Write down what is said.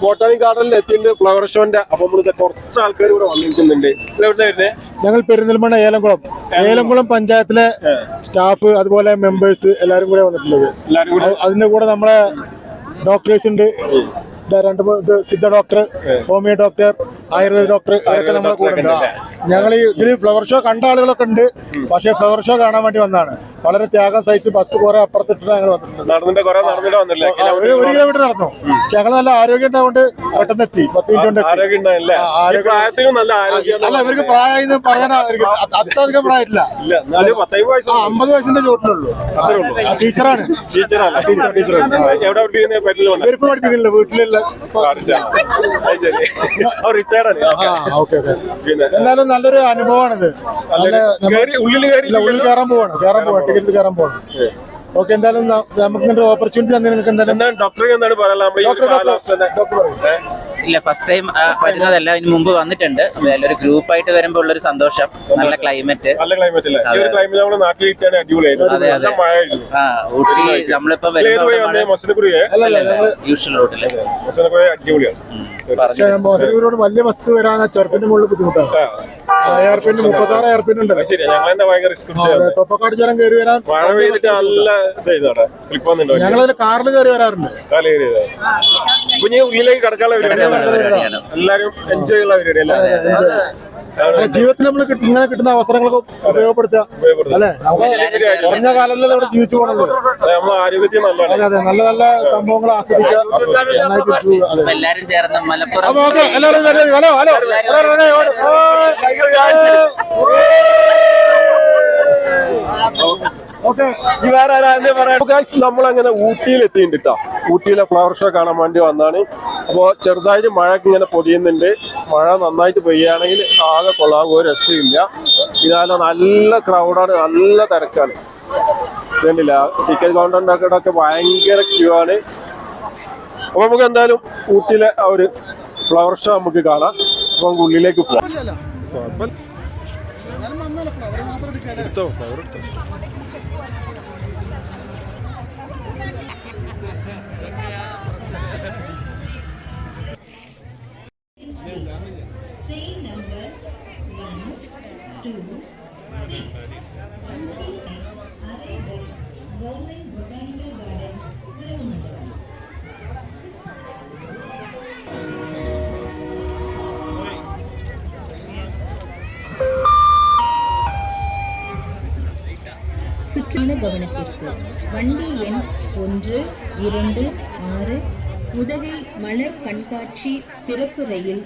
Botanic ഗാർഡനിൽ എത്തിയിട്ടുണ്ട് flower ഷോന്റെ. അപ്പൊ നമ്മളിത് കുറച്ച് ആൾക്കാർ ഇവിടെ വന്നിരിക്കുന്നുണ്ട്. ഞങ്ങൾ പെരിന്തൽമണ്ണ ഏലംകുളം പഞ്ചായത്തിലെ സ്റ്റാഫ് അതുപോലെ മെമ്പേഴ്സ് എല്ലാരും കൂടെ വന്നിട്ടുള്ളത്. അതിന്റെ കൂടെ നമ്മളെ ഡോക്ടേഴ്സ് ഉണ്ട്, Siddha doctor, homeo doctor, Ayurveda doctor, ഇവരൊക്കെ നമ്മളെ കൂടെ ഉണ്ട്. ഞങ്ങൾ ഇതിൽ ഫ്ലവർ ഷോ കണ്ട ആളുകളൊക്കെ ഉണ്ട്, പക്ഷേ ഫ്ലവർ ഷോ കാണാൻ വേണ്ടി വന്നതാണ്. വളരെ ത്യാഗം സഹിച്ച് ബസ് കുറെ അപ്പുറത്തിട്ടാണ് ഞങ്ങൾ വന്നിട്ടുണ്ട്. 1 കിലോമീറ്റർ നടന്നു. ഞങ്ങൾ നല്ല ആരോഗ്യം ഉണ്ടാവുകൊണ്ട് പെട്ടെന്ന് എത്തി. 10 മിനിറ്റ് അല്ല, ഇവർക്ക് പ്രായം പറയാൻ അത്രയധികം പ്രായമില്ല. 50 വയസ്സിന്റെ ചോട്ടിലുള്ളൂ. ടീച്ചറാണ്. ഇവരിപ്പോ പഠിപ്പിക്കുന്നില്ല, വീട്ടിലുള്ള. എന്നാലും നല്ലൊരു അനുഭവമാണിത്. ഉള്ളിൽ കയറാൻ പോവാണ്, ടിക്കറ്റ് കയറാൻ പോവാണ്. ഓക്കെ, എന്തായാലും നമുക്ക് ഇങ്ങനെ ഓപ്പർച്യൂണിറ്റി തന്നെ. നിങ്ങൾക്ക് എന്തായാലും ഡോക്ടർക്ക് എന്താണ് പറയാനുള്ളത്? ഇല്ല, ഫസ്റ്റ് ടൈം വരുന്നതല്ല, ഇതിന് മുമ്പ് വന്നിട്ടുണ്ട്. ഒരു ഗ്രൂപ്പായിട്ട് വരുമ്പോൾ ഉള്ളൊരു സന്തോഷം. നല്ല ക്ലൈമറ്റ്. അതെ അതെ. ഊട്ടി നമ്മളിപ്പോ യൂഷ്വൽ റൂട്ടില് മോശനഗുരിയോട് വലിയ ബസ് വരാൻ ചെറുത്തിന്റെ മുകളിൽ ബുദ്ധിമുട്ടാണ്. 36,000 ഉണ്ട്. തൊപ്പക്കാട് ചുരം കയറി വരാൻ ഞങ്ങളതിന് കാറിൽ കയറി വരാറുണ്ട്. ഉള്ളിലേക്ക് കടക്കാനുള്ള എല്ലാരും എൻജോയ് ചെയ്യുന്ന പരിപാടി. ജീവിതത്തിൽ നമ്മൾ ഇങ്ങനെ കിട്ടുന്ന അവസരങ്ങളൊക്കെ ഉപയോഗപ്പെടുത്തുക അല്ലെ. നമുക്ക് കുറഞ്ഞ കാലത്തിൽ ഇവിടെ ജീവിച്ചു പോകണല്ലോ. ആരോഗ്യത്തിൽ അതെ അതെ, നല്ല നല്ല സംഭവങ്ങൾ ആസ്വദിക്കുക. എല്ലാരും ചേർന്ന് മലപ്പുറം നമ്മളങ്ങനെ ഊട്ടിയിൽ എത്തിയിട്ടുണ്ട് കേട്ടോ. ഊട്ടിയിലെ ഫ്ലവർ ഷോ കാണാൻ വേണ്ടി വന്നാണ്. അപ്പോൾ ചെറുതായിട്ട് മഴയൊക്കെ ഇങ്ങനെ പൊടിയുന്നുണ്ട്. മഴ നന്നായിട്ട് പെയ്യുകയാണെങ്കിൽ ആകെ കൊള്ളാൻ ഒരു രസമില്ല. ഇതായാലും നല്ല ക്രൗഡാണ്, നല്ല തിരക്കാണ്. വേണ്ടില്ല, ടിക്കറ്റ് കൗണ്ടറിൻ്റെ ഒക്കെ ഭയങ്കര ക്യൂ ആണ്. അപ്പോൾ നമുക്ക് എന്തായാലും ഊട്ടിയിലെ ആ ഒരു ഫ്ലവർ ഷോ നമുക്ക് കാണാം. അപ്പോൾ നമുക്ക് ഉള്ളിലേക്ക് പോവാം. சுற்றுலா கவனத்திற்கு வண்டி எண் 126 உதகை மலர் கண்காட்சி சிறப்பு ரயில்